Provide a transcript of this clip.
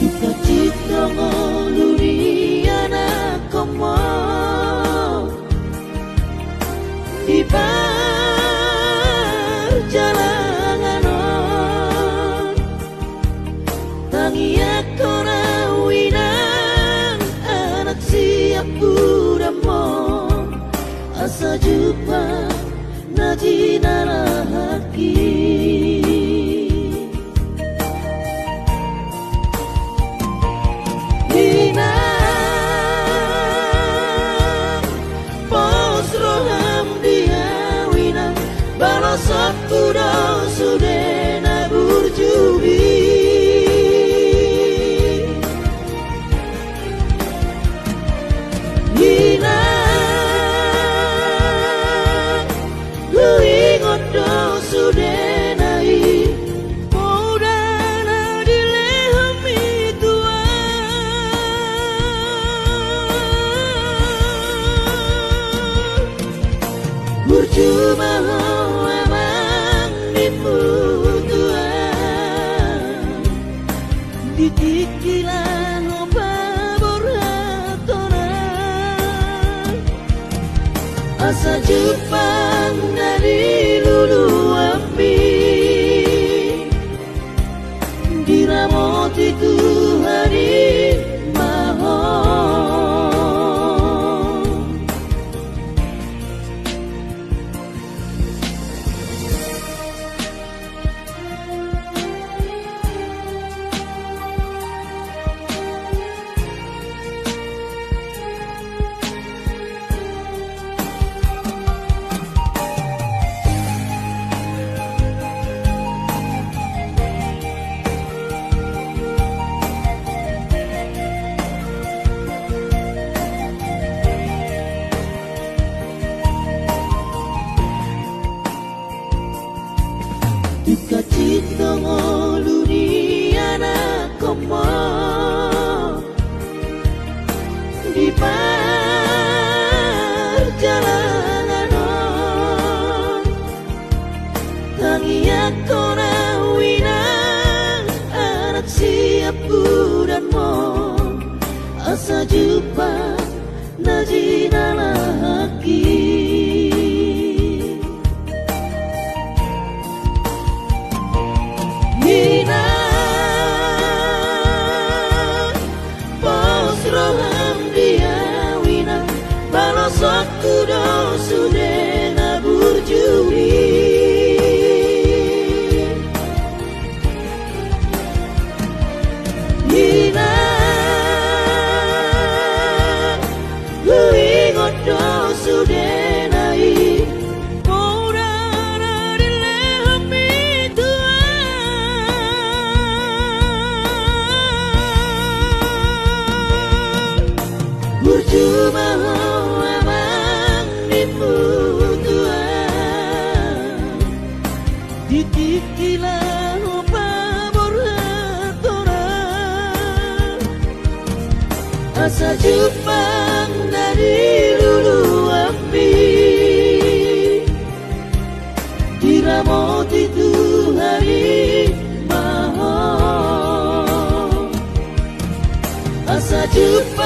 duka cita ngeluri anak komo di perjalanan tangi akona winang anak siap budamo asa jumpa najinara haki Satu dah sudah nabur jubi Hina Lui ngodo sudah naik Muda na dilehami tua Berjumpa Titikilan pabor hatoran asa Jepang dari lulu api diramot itu hari mahal duka cita ngeluri anak komo di perjalanan tangi akona winang anak siap budamo asa jumpa najinala haki Aku dah sudah nabur juri Hina Lui ngodo sudah naik Muda na dilehami tua Berjumpa Titikilan pabor hatoran asa Jepang dari lulu api diramot itu hari mahal asa Jepang